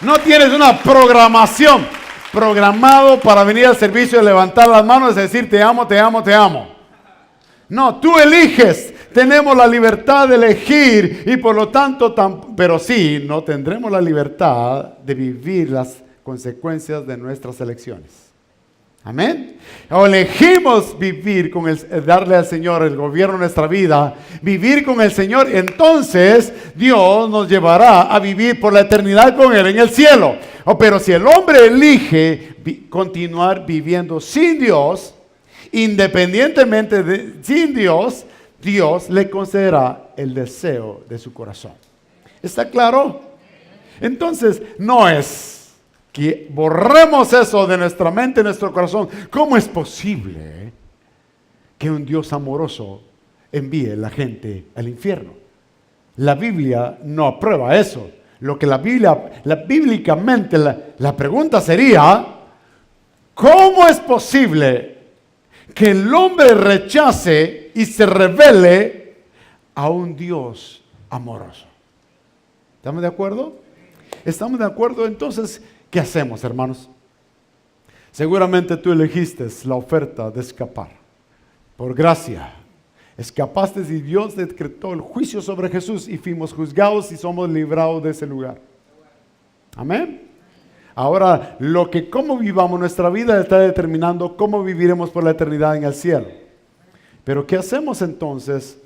No tienes una programación programado para venir al servicio y levantar las manos y decir te amo, te amo, te amo. No, tú eliges. Tenemos la libertad de elegir y por lo tanto, pero sí, no tendremos la libertad de vivir las consecuencias de nuestras elecciones. Amén. O elegimos vivir darle al Señor el gobierno de nuestra vida, vivir con el Señor, entonces Dios nos llevará a vivir por la eternidad con Él en el cielo. Pero si el hombre elige continuar viviendo sin Dios, independientemente sin Dios, Dios le concederá el deseo de su corazón. ¿Está claro? Entonces, no es que borremos eso de nuestra mente, de nuestro corazón. ¿Cómo es posible que un Dios amoroso envíe a la gente al infierno? La Biblia no aprueba eso. Lo que bíblicamente la pregunta sería, ¿cómo es posible que el hombre rechace y se revele a un Dios amoroso? ¿Estamos de acuerdo? ¿Estamos de acuerdo? Entonces, ¿qué hacemos, hermanos? Seguramente tú elegiste la oferta de escapar. Por gracia, escapaste y Dios decretó el juicio sobre Jesús y fuimos juzgados y somos librados de ese lugar. Amén. Ahora, cómo vivamos nuestra vida está determinando cómo viviremos por la eternidad en el cielo. Pero ¿qué hacemos entonces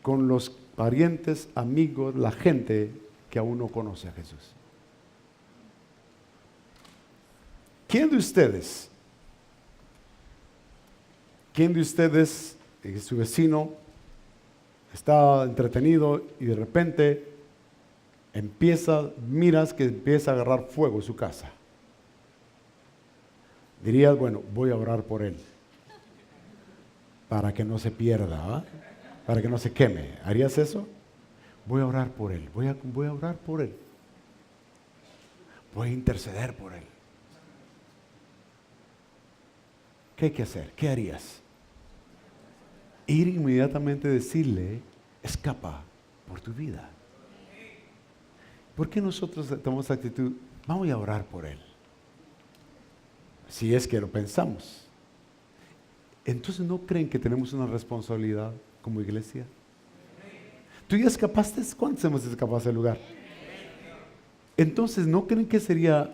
con los parientes, amigos, la gente que aún no conoce a Jesús? ¿Quién de ustedes, su vecino, está entretenido y de repente miras que empieza a agarrar fuego su casa. Dirías, bueno, voy a orar por él, para que no se pierda, para que no se queme. ¿Harías eso? Voy a orar por él, voy a orar por él. Voy a interceder por él. ¿Qué hay que hacer? ¿Qué harías? Ir inmediatamente a decirle, escapa por tu vida. ¿Por qué nosotros tomamos actitud? Vamos a orar por él. Si es que lo pensamos. Entonces, ¿no creen que tenemos una responsabilidad como iglesia? ¿Tú ya escapaste? ¿Cuántos hemos escapado del lugar? Entonces, ¿no creen que sería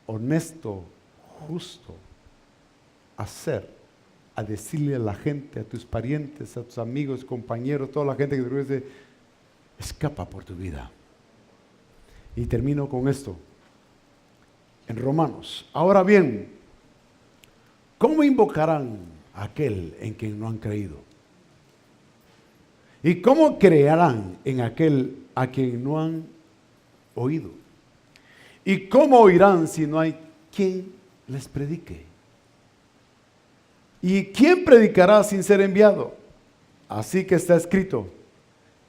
honesto, justo, a decirle a la gente, a tus parientes, a tus amigos, compañeros, toda la gente que te conoce, escapa por tu vida? Y termino con esto. En Romanos. Ahora bien, ¿cómo invocarán a aquel en quien no han creído? ¿Y cómo creerán en aquel a quien no han oído? ¿Y cómo oirán si no hay quien les predique? ¿Y quién predicará sin ser enviado? Así que está escrito,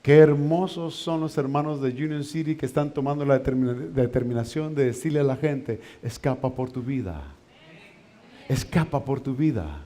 qué hermosos son los hermanos de Union City que están tomando la determinación de decirle a la gente, escapa por tu vida. Escapa por tu vida.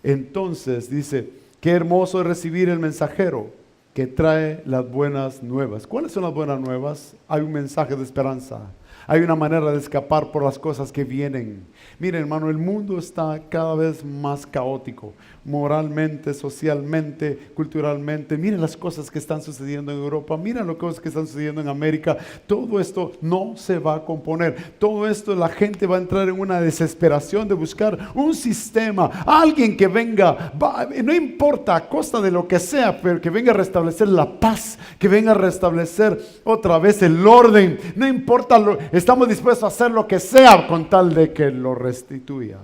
Entonces dice, qué hermoso es recibir el mensajero que trae las buenas nuevas. ¿Cuáles son las buenas nuevas? Hay un mensaje de esperanza. Hay una manera de escapar por las cosas que vienen. Miren, hermano, el mundo está cada vez más caótico, moralmente, socialmente, culturalmente. Miren las cosas que están sucediendo en Europa. Miren las cosas que están sucediendo en América. Todo esto no se va a componer. Todo esto, la gente va a entrar en una desesperación de buscar un sistema, alguien que venga, no importa a costa de lo que sea, pero que venga a restablecer la paz, que venga a restablecer otra vez el orden. No importa, estamos dispuestos a hacer lo que sea con tal de que lo restituya.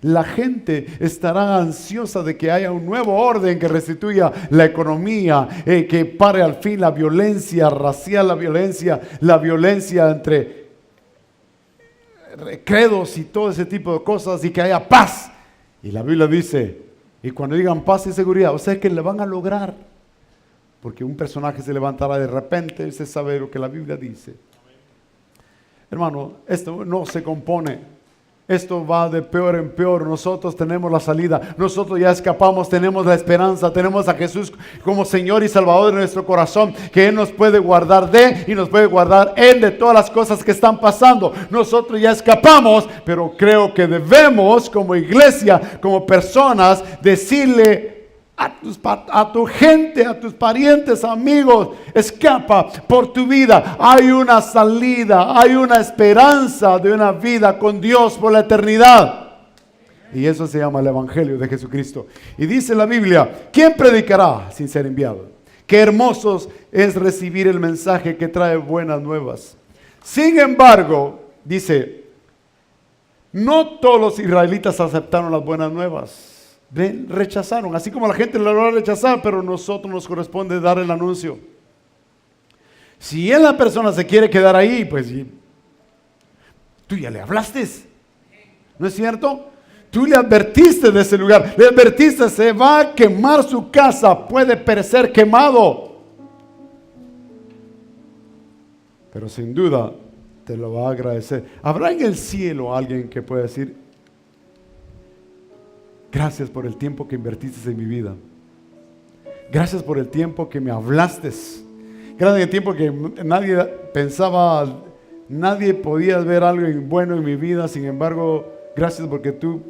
La gente estará ansiosa de que haya un nuevo orden que restituya la economía, que pare al fin la violencia racial, la violencia entre credos y todo ese tipo de cosas, y que haya paz. Y la Biblia dice, y cuando digan paz y seguridad, o sea que le van a lograr, porque un personaje se levantará de repente y usted sabe lo que la Biblia dice. Hermano, esto no se compone. Esto va de peor en peor. Nosotros tenemos la salida. Nosotros ya escapamos, tenemos la esperanza. Tenemos a Jesús como Señor y Salvador de nuestro corazón, que Él nos puede guardar y nos puede guardar Él de todas las cosas que están pasando. Nosotros ya escapamos, pero creo que debemos como iglesia, como personas, decirle a tu gente, a tus parientes, amigos, escapa por tu vida. Hay una salida, hay una esperanza de una vida con Dios por la eternidad. Y eso se llama el Evangelio de Jesucristo. Y dice la Biblia, ¿quién predicará sin ser enviado? Qué hermosos es recibir el mensaje que trae buenas nuevas. Sin embargo, dice, no todos los israelitas aceptaron las buenas nuevas. Rechazaron, así como la gente lo va a rechazar, pero a nosotros nos corresponde dar el anuncio. Si la persona se quiere quedar ahí, pues tú ya le hablaste, ¿no es cierto? Tú le advertiste de ese lugar, le advertiste, se va a quemar su casa, puede perecer quemado, pero sin duda te lo va a agradecer. ¿Habrá en el cielo alguien que pueda decir, gracias por el tiempo que invertiste en mi vida? Gracias por el tiempo que me hablaste. Gracias por el tiempo que nadie pensaba, nadie podía ver algo bueno en mi vida. Sin embargo, gracias porque tú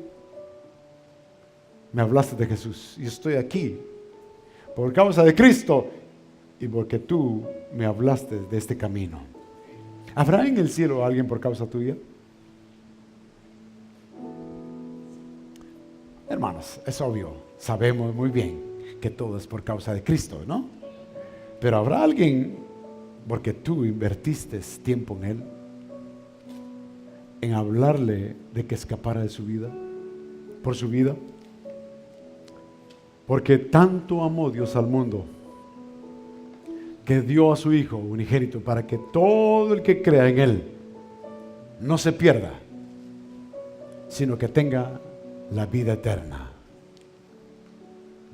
me hablaste de Jesús. Y estoy aquí por causa de Cristo y porque tú me hablaste de este camino. ¿Habrá en el cielo alguien por causa tuya? Hermanos, es obvio, sabemos muy bien que todo es por causa de Cristo, ¿no? Pero ¿habrá alguien porque tú invertiste tiempo en Él, en hablarle de que escapara de su vida, por su vida? Porque tanto amó Dios al mundo, que dio a su Hijo unigénito, para que todo el que crea en Él no se pierda, sino que tenga la vida eterna.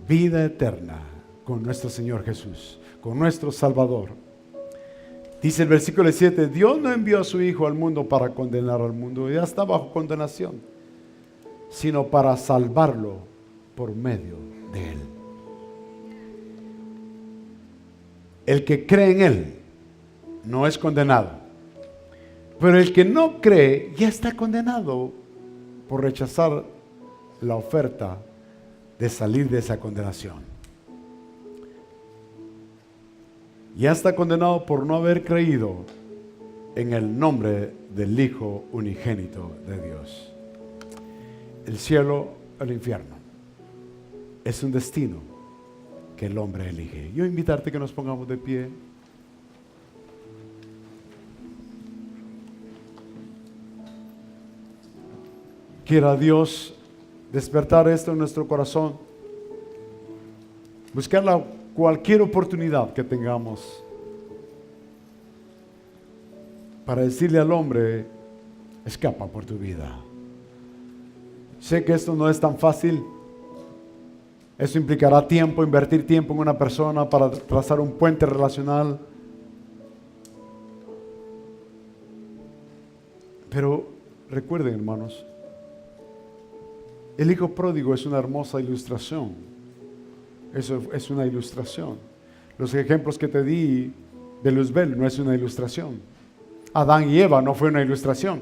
Vida eterna con nuestro Señor Jesús, con nuestro Salvador. Dice el versículo 7, Dios no envió a su Hijo al mundo para condenar al mundo, ya está bajo condenación, sino para salvarlo por medio de Él. El que cree en Él no es condenado, pero el que no cree ya está condenado por rechazar la oferta de salir de esa condenación. Ya está condenado por no haber creído en el nombre del Hijo unigénito de Dios. El cielo o el infierno es un destino que el hombre elige. Yo invitarte que nos pongamos de pie. Quiera Dios despertar esto en nuestro corazón. Buscar cualquier oportunidad que tengamos para decirle al hombre, escapa por tu vida. Sé que esto no es tan fácil. Eso implicará tiempo, invertir tiempo en una persona para trazar un puente relacional. Pero recuerden, hermanos, el hijo pródigo es una hermosa ilustración. Eso es una ilustración. Los ejemplos que te di de Luzbel no es una ilustración. Adán y Eva no fue una ilustración.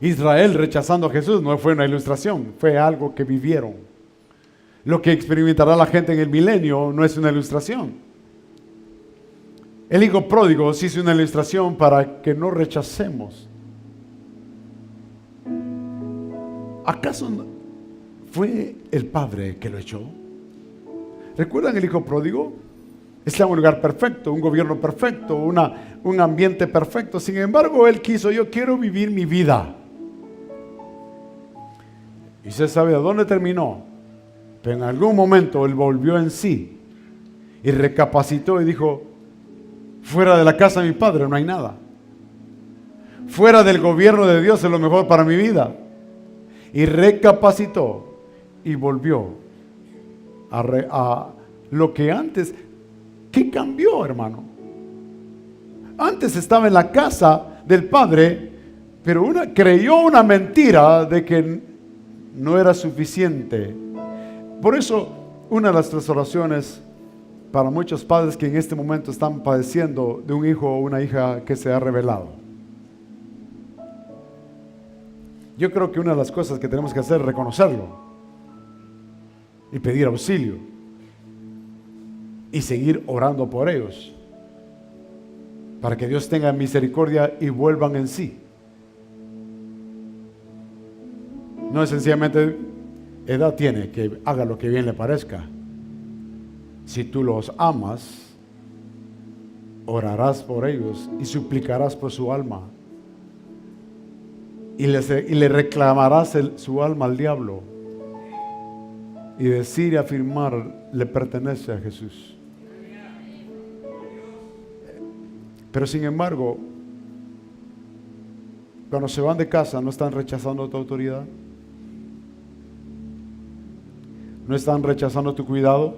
Israel rechazando a Jesús no fue una ilustración, fue algo que vivieron. Lo que experimentará la gente en el milenio no es una ilustración. El hijo pródigo sí es una ilustración para que no rechacemos. ¿Acaso fue el padre que lo echó? ¿Recuerdan el hijo pródigo? Está en un lugar perfecto, un gobierno perfecto, un ambiente perfecto. Sin embargo, él quiso, yo quiero vivir mi vida. Y se sabe a dónde terminó. Pero en algún momento él volvió en sí y recapacitó y dijo, fuera de la casa de mi padre no hay nada. Fuera del gobierno de Dios es lo mejor para mi vida. Y recapacitó y volvió a lo que antes. ¿Qué cambió, hermano? Antes estaba en la casa del padre, pero creyó una mentira de que no era suficiente. Por eso, una de las tres oraciones para muchos padres que en este momento están padeciendo de un hijo o una hija que se ha revelado. Yo creo que una de las cosas que tenemos que hacer es reconocerlo y pedir auxilio y seguir orando por ellos para que Dios tenga misericordia y vuelvan en sí. No es sencillamente edad tiene que haga lo que bien le parezca. Si tú los amas, orarás por ellos y suplicarás por su alma y le reclamarás su alma al diablo y decir y afirmar le pertenece a Jesús. Pero sin embargo, cuando se van de casa, ¿no están rechazando tu autoridad? ¿No están rechazando tu cuidado?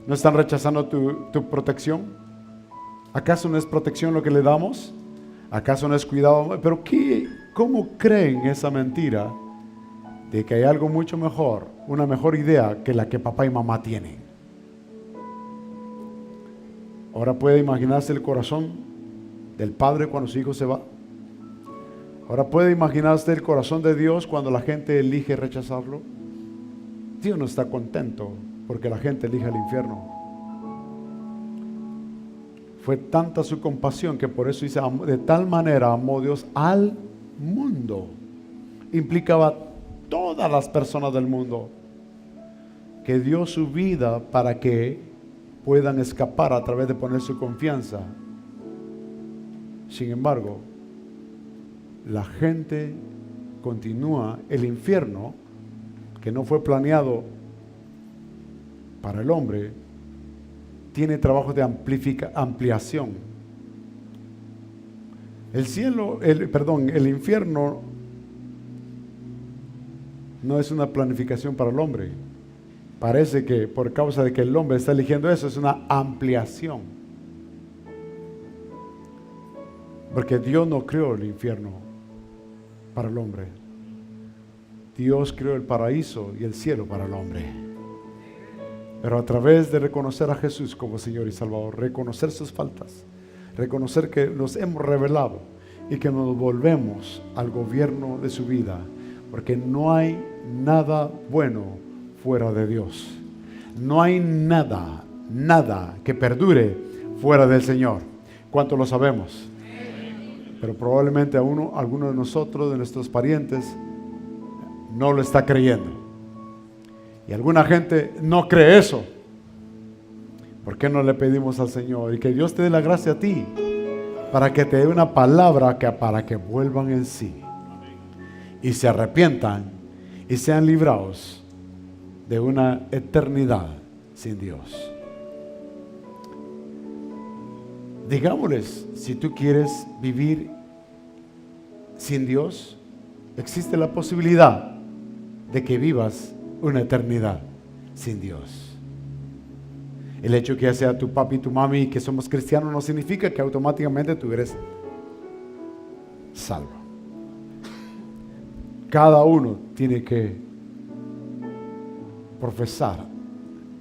¿No están rechazando tu protección? ¿Acaso no es protección lo que le damos? ¿Acaso no es cuidado? Pero ¿cómo creen esa mentira de que hay algo mucho mejor, una mejor idea que la que papá y mamá tienen? Ahora puede imaginarse el corazón del padre cuando su hijo se va. Ahora puede imaginarse el corazón de Dios cuando la gente elige rechazarlo. Dios no está contento porque la gente elige el infierno. Fue tanta su compasión que por eso dice, de tal manera amó Dios al mundo. Implicaba todas las personas del mundo, que dio su vida para que puedan escapar a través de poner su confianza. Sin embargo, la gente continúa, el infierno que no fue planeado para el hombre, tiene trabajo de ampliación. El infierno no es una planificación para el hombre. Parece que por causa de que el hombre está eligiendo eso, es una ampliación. Porque Dios no creó el infierno para el hombre. Dios creó el paraíso y el cielo para el hombre. Pero a través de reconocer a Jesús como Señor y Salvador, reconocer sus faltas, reconocer que nos hemos rebelado y que nos volvemos al gobierno de su vida, porque no hay nada bueno fuera de Dios. No hay nada que perdure fuera del Señor. ¿Cuánto lo sabemos? Pero probablemente alguno de nosotros, de nuestros parientes, no lo está creyendo. Y alguna gente no cree eso. ¿Por qué no le pedimos al Señor? Y que Dios te dé la gracia a ti, para que te dé una palabra para que vuelvan en sí y se arrepientan y sean librados de una eternidad sin Dios. Digámosles, si tú quieres vivir sin Dios, existe la posibilidad de que vivas una eternidad sin Dios. El hecho que ya sea tu papi y tu mami y que somos cristianos no significa que automáticamente tú eres salvo. Cada uno tiene que profesar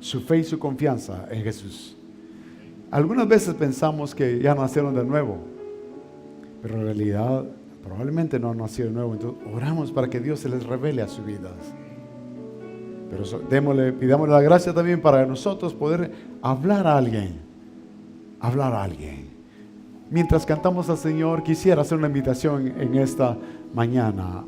su fe y su confianza en Jesús. Algunas veces pensamos que ya nacieron de nuevo, pero en realidad probablemente no han nacido de nuevo. Entonces oramos para que Dios se les revele a sus vidas. Pero pidámosle la gracia también para nosotros poder hablar a alguien. Mientras cantamos al Señor, quisiera hacer una invitación en esta mañana